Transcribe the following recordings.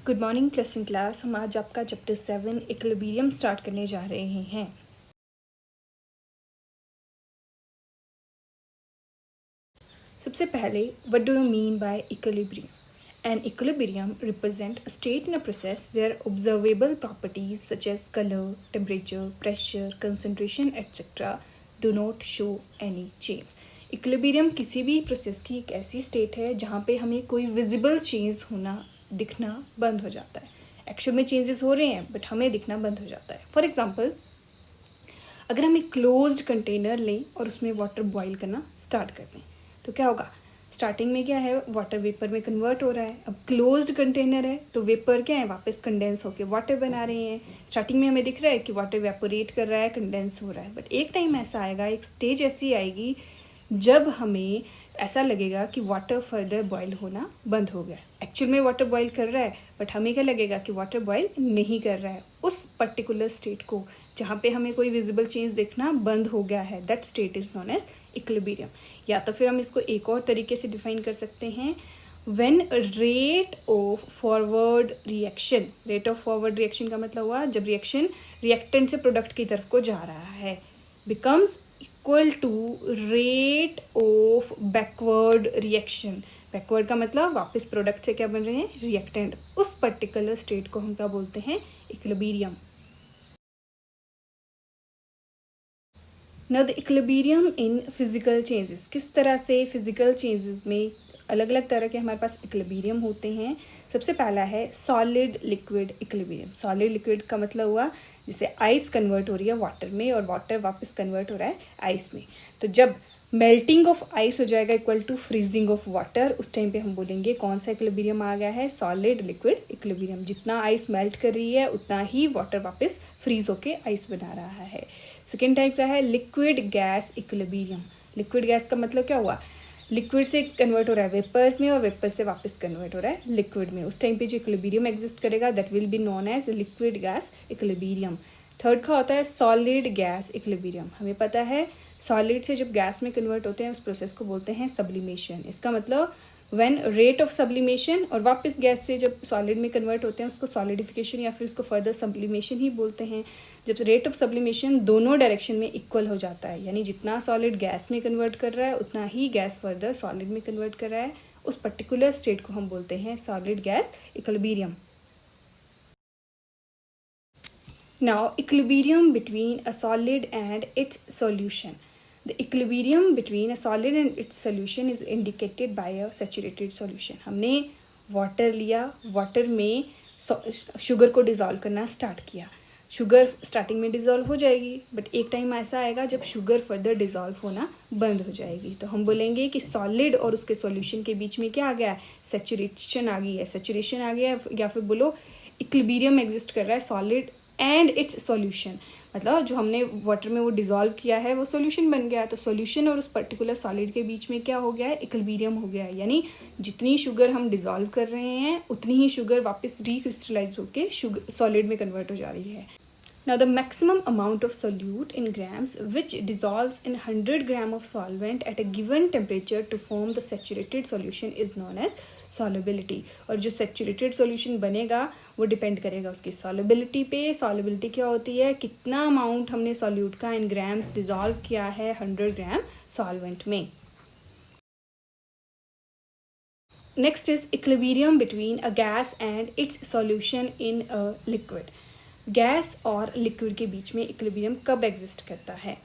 Good morning plus in class. हम आज आपका चैप्टर 7 इक्विलिब्रियम स्टार्ट करने जा रहे हैं। सबसे पहले what do you mean by equilibrium? An equilibrium represents a state in a process where observable properties such as color, temperature, pressure, concentration, etc. do not show any change. Equilibrium किसी भी process की एक ऐसी state है जहाँ पे हमें कोई विजिबल चेंज होना दिखना बंद हो जाता है। एक्चुअल में चेंजेस हो रहे हैं बट हमें दिखना बंद हो जाता है। फॉर एग्जाम्पल, अगर हम एक क्लोज्ड कंटेनर लें और उसमें वाटर बॉईल करना स्टार्ट कर दें तो क्या होगा? स्टार्टिंग में क्या है, वाटर वेपर में कन्वर्ट हो रहा है। अब क्लोज्ड कंटेनर है तो वेपर क्या है, वापस कंडेंस होकर वाटर बना रहे हैं। स्टार्टिंग में हमें दिख रहा है कि वाटर वेपोरेट कर रहा है, कंडेंस हो रहा है, बट एक टाइम ऐसा आएगा, एक स्टेज ऐसी आएगी जब हमें ऐसा लगेगा कि वाटर फर्दर बॉयल होना बंद हो गया। एक्चुअल में वाटर बॉयल कर रहा है बट हमें क्या लगेगा कि वाटर बॉयल नहीं कर रहा है। उस पर्टिकुलर स्टेट को जहाँ पे हमें कोई विजिबल चेंज देखना बंद हो गया है, that state is known as equilibrium. या तो फिर हम इसको एक और तरीके से डिफाइन कर सकते हैं, when rate of forward reaction. Rate of forward reaction का मतलब हुआ जब रिएक्शन रिएक्टेंट से प्रोडक्ट की तरफ को जा रहा है, becomes equal to rate of backward reaction. Backward का मतलब वापस प्रोडक्ट से क्या बन रहे हैं, रिएक्टेंट। उस पर्टिकुलर स्टेट को हम क्या बोलते हैं, equilibrium. Now the equilibrium in physical changes. किस तरह से फिजिकल चेंजेस में अलग अलग तरह के हमारे पास इक्विलिब्रियम होते हैं। सबसे पहला है solid liquid equilibrium. Solid liquid का मतलब हुआ जैसे आइस कन्वर्ट हो रही है वाटर में और वाटर वापस कन्वर्ट हो रहा है आइस में, तो जब मेल्टिंग ऑफ आइस हो जाएगा equal to freezing of water, उस टाइम पे हम बोलेंगे कौन सा इक्विलिब्रियम आ गया है, सॉलिड लिक्विड इक्विलिब्रियम। जितना आइस मेल्ट कर रही है उतना ही वाटर वापस फ्रीज होके आइस बना रहा है। सेकेंड टाइप का है liquid gas equilibrium. Liquid gas का मतलब क्या हुआ, लिक्विड से कन्वर्ट हो रहा है वेपर्स में और वेपर से वापस कन्वर्ट हो रहा है लिक्विड में। उस टाइम पे जो इक्विलिब्रियम एग्जिस्ट करेगा that will be known as liquid gas equilibrium. Third का होता है सॉलिड गैस इक्विलिब्रियम। हमें पता है सॉलिड से जब गैस में कन्वर्ट होते हैं उस प्रोसेस को बोलते हैं सब्लिमेशन। इसका मतलब व्हेन रेट ऑफ सब्लिमेशन, और वापस गैस से जब सॉलिड में कन्वर्ट होते हैं उसको सॉलिडिफिकेशन या फिर उसको फर्दर सब्लिमेशन ही बोलते हैं। जब रेट ऑफ सब्लिमेशन दोनों डायरेक्शन में इक्वल हो जाता है, यानी जितना सॉलिड गैस में कन्वर्ट कर रहा है उतना ही गैस फर्दर सॉलिड में कन्वर्ट कर रहा है, उस पर्टिकुलर स्टेट को हम बोलते हैं solid gas equilibrium. Now, equilibrium between a solid and its solution. The equilibrium between a solid and its solution is indicated by a saturated solution. हमने वाटर लिया, वाटर में शुगर को डिज़ोल्व करना start किया। शुगर स्टार्टिंग में dissolve हो जाएगी but एक टाइम ऐसा आएगा जब शुगर फर्दर डिज़ोल्व होना बंद हो जाएगी, तो हम बोलेंगे कि सॉलिड और उसके सॉल्यूशन के बीच में क्या आ गया है, सैचुरेशन आ गई है। सैचुरेशन आ गया है या फिर बोलो इक्विलिब्रियम एग्जिस्ट कर रहा है सॉलिड एंड इट्स सॉल्यूशन। मतलब जो हमने वाटर में वो डिज़ोल्व किया है वो सॉल्यूशन बन गया है, तो सॉल्यूशन और उस पर्टिकुलर सॉलिड के बीच में क्या हो गया है, इक्विलिब्रियम हो गया है। यानी जितनी शुगर हम डिज़ोल्व कर रहे हैं उतनी ही शुगर वापस रिक्रिस्टलाइज होकर शुगर सॉलिड में कन्वर्ट हो जा रही है। Now the maximum amount of solute in grams which dissolves in 100 gram of solvent at a given temperature to form the saturated solution is known as solubility। और जो saturated solution बनेगा वो depend करेगा उसकी solubility पे। solubility क्या होती है, कितना अमाउंट हमने solute का in grams डिजॉल्व किया है 100 ग्राम solvent में। Next is equilibrium between a gas and its solution in a liquid। Gas और लिक्विड के बीच में इक्विलिब्रियम कब एग्जिस्ट करता है?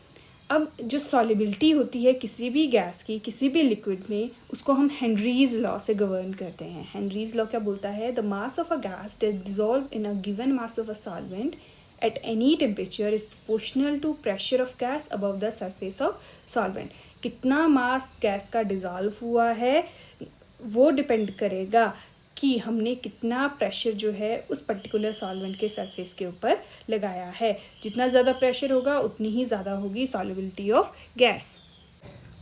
अब जो सॉलिबिलिटी होती है किसी भी गैस की किसी भी लिक्विड में, उसको हम हेनरीज लॉ से गवर्न करते हैं। हेनरीज लॉ क्या बोलता है, the mass of a gas that dissolve in a given mass of a solvent at any temperature is proportional to pressure of gas above the surface of solvent. कितना mass gas का dissolve हुआ है वो depend करेगा कि हमने कितना pressure जो है उस पर्टिकुलर सॉल्वेंट के सरफेस के ऊपर लगाया है। जितना ज़्यादा प्रेशर होगा उतनी ही ज़्यादा होगी solubility of gas.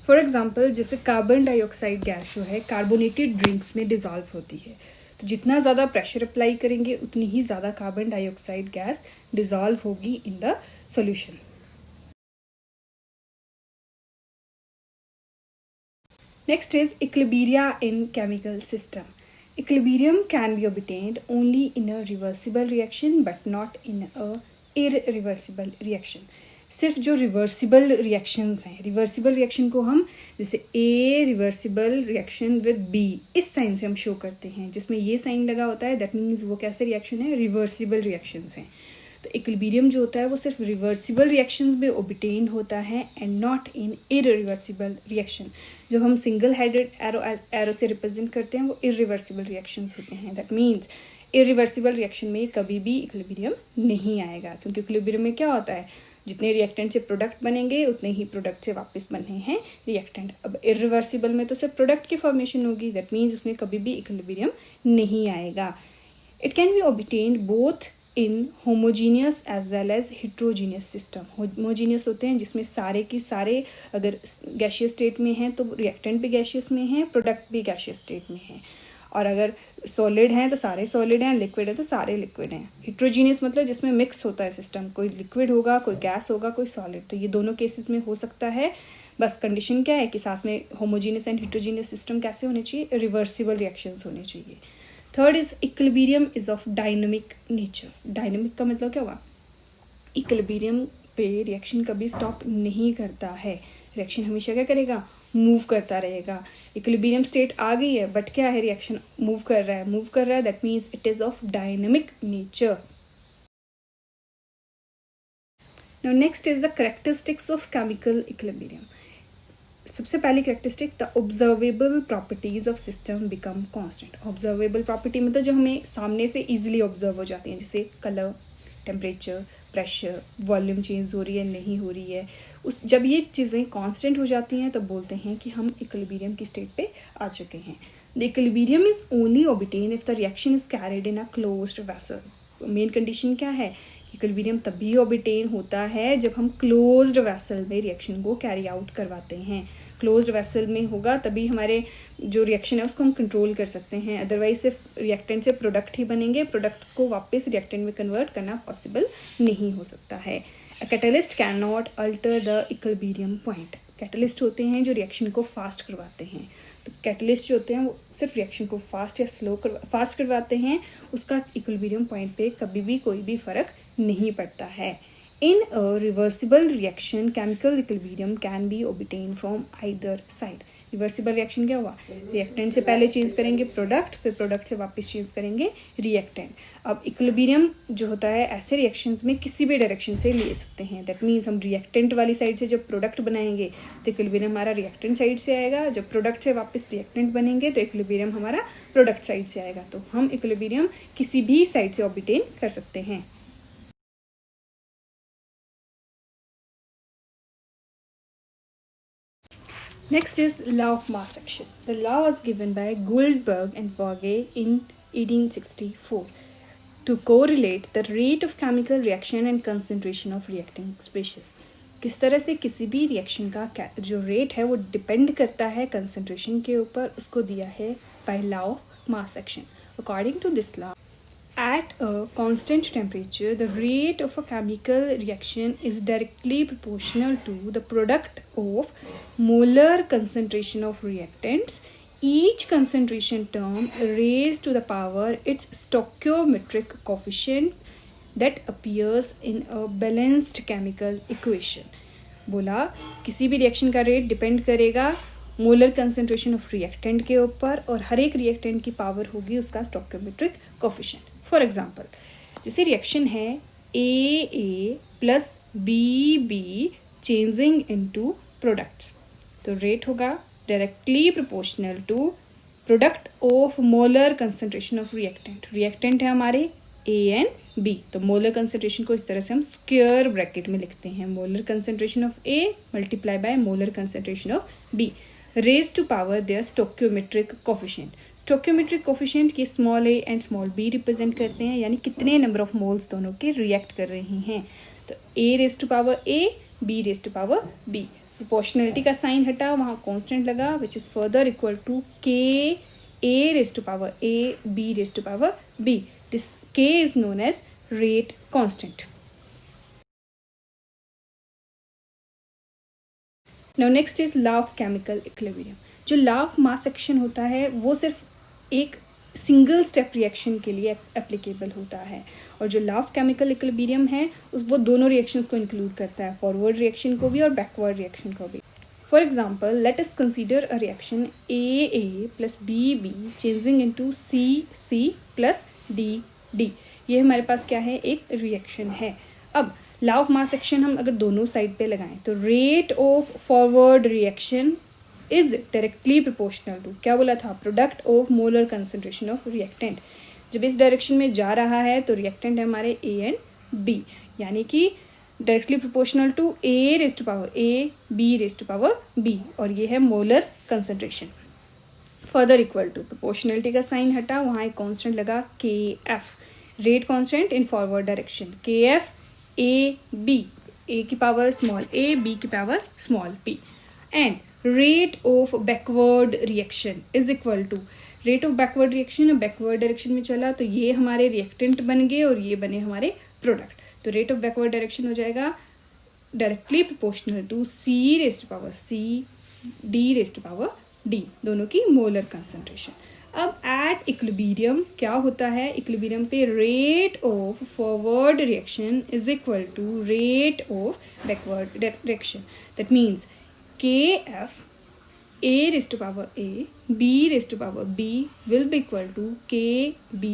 For example जैसे कार्बन डाइऑक्साइड गैस जो है कार्बोनेटेड ड्रिंक्स में डिज़ोल्व होती है, तो जितना ज़्यादा प्रेशर अप्लाई करेंगे उतनी ही ज़्यादा कार्बन डाइऑक्साइड गैस डिज़ोल्व होगी in the solution. Next is equilibria in chemical system. Equilibrium can be obtained only in a reversible reaction but not in a irreversible reaction. सिर्फ जो रिवर्सिबल रिएक्शंस हैं, reversible reaction को हम जैसे A reversible reaction with B इस sign से हम show करते हैं, जिसमें ये साइन लगा होता है, दैट मीन्स वो कैसे रिएक्शन है, रिवर्सिबल रिएक्शंस हैं. तो इक्विलिब्रियम जो होता है वो सिर्फ रिवर्सिबल रिएक्शंस में ऑब्टेन होता है and not in irreversible reaction. जो हम सिंगल हेडेड एरो से रिप्रेजेंट करते हैं वो इररिवर्सिबल रिएक्शंस होते हैं. दैट मीन्स इररिवर्सिबल रिएक्शन में कभी भी इक्विलिब्रियम नहीं आएगा, क्योंकि इक्विलिब्रियम में क्या होता है, जितने रिएक्टेंट से प्रोडक्ट बनेंगे उतने ही प्रोडक्ट से वापस बने हैं रिएक्टेंट. अब इररिवर्सिबल में तो सिर्फ प्रोडक्ट की फॉर्मेशन होगी, दैट मीन्स उसमें कभी भी इक्विलिब्रियम नहीं आएगा. It can be obtained both in homogeneous as well as heterogeneous system. Homogeneous होते हैं जिसमें सारे की सारे अगर गैशियस स्टेट में हैं तो रिएक्टेंट भी गैशियस में हैं, प्रोडक्ट भी गैशियस स्टेट में हैं. और अगर सॉलिड हैं तो सारे सॉलिड हैं, लिक्विड है तो सारे लिक्विड हैं. हिट्रोजीनियस मतलब जिसमें मिक्स होता है सिस्टम, कोई लिक्विड होगा, कोई गैस होगा, कोई सॉलिड. तो ये दोनों केसेस में हो सकता है. बस कंडीशन क्या है कि साथ में होमोजीनियस एंड हिट्रोजीनियस सिस्टम कैसे होने चाहिए, रिवर्सिबल रिएक्शंस होने चाहिए. Third is equilibrium is of dynamic nature. Dynamic का मतलब क्या हुआ, इक्विलिब्रियम पे रिएक्शन कभी स्टॉप नहीं करता है. रिएक्शन हमेशा क्या करेगा, मूव करता रहेगा. इक्विलिब्रियम स्टेट आ गई है बट क्या है, रिएक्शन मूव कर रहा है, that means it is of dynamic nature. Now next is the characteristics of chemical equilibrium. सबसे पहली characteristic, the observable properties of system become constant. Observable property मतलब जो हमें सामने से इजीली ऑब्जर्व हो जाती हैं, जैसे colour, temperature, pressure, volume change हो रही है नहीं हो रही है. जब ये चीज़ें कांस्टेंट हो जाती हैं तो बोलते हैं कि हम इक्विलिब्रियम की स्टेट पे आ चुके हैं. The equilibrium is only obtain if the reaction is carried in a closed vessel. Main condition क्या है, इक्विलिब्रियम तभी ऑब्टेन होता है जब हम क्लोज्ड वेसल में रिएक्शन को कैरी आउट करवाते हैं. क्लोज्ड वेसल में होगा तभी हमारे जो रिएक्शन है उसको हम कंट्रोल कर सकते हैं. अदरवाइज सिर्फ रिएक्टेंट से प्रोडक्ट ही बनेंगे, प्रोडक्ट को वापस रिएक्टेंट में कन्वर्ट करना पॉसिबल नहीं हो सकता है. A catalyst can not alter the equilibrium point. Catalyst होते हैं जो रिएक्शन को फास्ट करवाते हैं. तो कैटलिस्ट जो होते हैं वो सिर्फ रिएक्शन को फास्ट या स्लो फास्ट करवाते हैं, उसका इक्विलिब्रियम पॉइंट पे कभी भी कोई भी फर्क नहीं पड़ता है. In a reversible reaction, chemical equilibrium can be obtained from either side. Reversible reaction क्या हुआ, रिएक्टेंट से पहले चेंज करेंगे प्रोडक्ट, फिर प्रोडक्ट से वापस चेंज करेंगे रिएक्टेंट. अब इक्विलिब्रियम जो होता है ऐसे रिएक्शंस में किसी भी डायरेक्शन से ले सकते हैं. दैट मीन्स हम रिएक्टेंट वाली साइड से जब प्रोडक्ट बनाएंगे तो इक्विलिब्रियम हमारा रिएक्टेंट साइड से आएगा. जब प्रोडक्ट से वापस रिएक्टेंट बनेंगे तो इक्विलिब्रियम हमारा प्रोडक्ट साइड से आएगा. तो हम इक्विलिब्रियम किसी भी साइड से ऑब्टेन कर सकते हैं. Next is law of mass action. The law was given by Goldberg and Borge in 1864 to correlate the rate of chemical reaction and concentration of reacting species. किस तरह से किसी भी रिएक्शन का जो रेट है वो डिपेंड करता है कंसंट्रेशन के ऊपर, उसको दिया है by law of mass action. According to this law, at a constant temperature, the rate of a chemical reaction is directly proportional to the product of molar concentration of reactants. Each concentration term raised to the power its stoichiometric coefficient that appears in a balanced chemical equation. बोला किसी भी reaction का rate depend करेगा molar concentration of reactant के ऊपर, और हर एक reactant की पावर होगी उसका स्टोइकोमेट्रिक कोफिशिएंट. फॉर एग्जांपल, जैसे रिएक्शन है A plus B changing into products, तो रेट होगा directly proportional to product of molar concentration of reactant. Reactant है हमारे ए एंड बी, तो मोलर कंसंट्रेशन को इस तरह से हम स्क्वायर ब्रैकेट में लिखते हैं, molar concentration of A multiply by molar concentration of B raise to power their stoichiometric coefficient. Stoichiometric coefficient ये small A and small B represent करते हैं, यानी कितने नंबर ऑफ मोल्स दोनों के रिएक्ट कर रही हैं. तो A raise to power A, B raise to power B. Proportionality का साइन हटा, वहाँ कांस्टेंट लगा, which is further equal to K A raise to power A, B raise to power B. This K is known as rate constant. Now next is law of chemical equilibrium. जो law of mass action होता है वो सिर्फ एक single step reaction के लिए applicable होता है। और जो लॉ ऑफ केमिकल इक्विलिब्रियम है वो दोनों रिएक्शंस को इंक्लूड करता है, फॉरवर्ड रिएक्शन को भी और बैकवर्ड रिएक्शन को भी। For example, let us consider a reaction AA plus BB changing into CC plus DD। ये हमारे पास क्या है, एक रिएक्शन है। अब लॉ ऑफ मास एक्शन हम अगर दोनों साइड पे लगाएं तो rate of forward reaction is directly proportional to, क्या बोला था, product of molar concentration of reactant. जब इस डायरेक्शन में जा रहा है तो रिएक्टेंट है हमारे A एंड B, यानी कि directly proportional to A raise to power A B raise to power B, और ये है molar concentration. Further equal to, proportionality का साइन हटा, वहाँ एक कांस्टेंट लगा KF, rate constant in forward direction, KF AB, A की पावर स्मॉल a B की power small p, and rate of backward reaction is equal to, rate of backward reaction backward direction में चला तो ये हमारे reactant बन गए और ये बने हमारे प्रोडक्ट। तो रेट ऑफ बैकवर्ड डायरेक्शन हो जाएगा directly proportional to C raise to power C D raise to power D, दोनों की मोलर कंसंट्रेशन। अब एट इक्विलिब्रियम क्या होता है, इक्विलिब्रियम पे rate of forward reaction is equal to rate of backward direction. That means KF A raised to power A B raised to power B will be equal to KB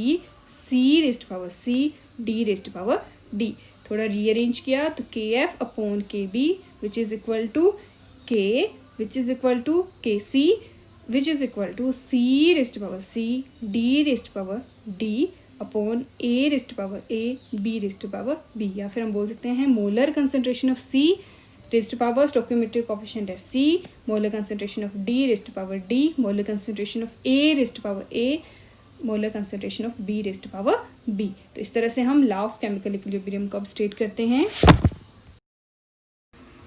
C raised to power C D raised to power D। थोड़ा rearrange किया तो KF upon KB which is equal to K which is equal to KC which is equal to C raised to power C D raised to power D upon A raised to power A B raised to power B, या फिर हम बोल सकते हैं molar concentration of C raised to power stoichiometric coefficient है C, molar concentration of D raised to power D, molar concentration of A raised to power A, molar concentration of B raised to power B। तो इस तरह से हम law of chemical equilibrium को अब state करते हैं।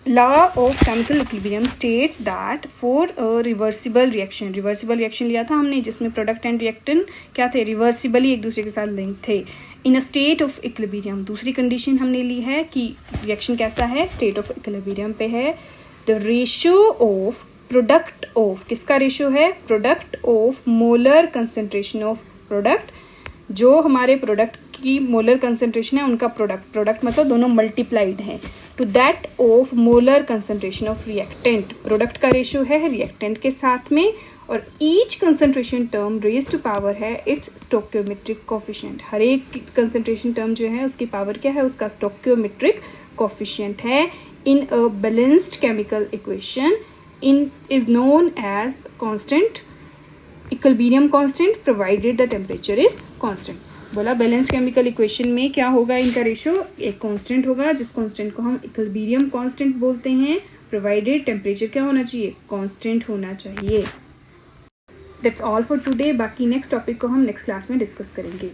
Law of chemical equilibrium states that for a reversible reaction, reversible reaction लिया था हमने जिसमें प्रोडक्ट एंड रिएक्टेंट क्या थे, रिवर्सिबली एक दूसरे के साथ लिंक थे। इन अ स्टेट ऑफ इक्विलिब्रियम, दूसरी कंडीशन हमने ली है कि रिएक्शन कैसा है, स्टेट ऑफ इक्विलिब्रियम पे है। The ratio of product of, किसका रेशियो है, product of molar concentration of product, जो हमारे प्रोडक्ट की मोलर कंसंट्रेशन है उनका प्रोडक्ट, प्रोडक्ट मतलब दोनों मल्टीप्लाइड हैं, to that of molar concentration of reactant, product का रेशियो है रिएक्टेंट के साथ में, और each concentration term raise to power है इट्स स्टोक्योमेट्रिक कोफिशिएंट, हर एक कंसंट्रेशन टर्म जो है उसकी पावर क्या है, उसका स्टोक्योमेट्रिक कोफिशिएंट है। In a balanced chemical equation in is known as constant equilibrium constant provided the temperature is constant. बोला बैलेंस केमिकल इक्वेशन में क्या होगा, इनका रेशियो एक कांस्टेंट होगा जिस कांस्टेंट को हम इक्विलिब्रियम कांस्टेंट बोलते हैं, प्रोवाइडेड टेम्परेचर क्या होना चाहिए, कांस्टेंट होना चाहिए। दैट्स ऑल फॉर टुडे, बाकी नेक्स्ट टॉपिक को हम नेक्स्ट क्लास में डिस्कस करेंगे।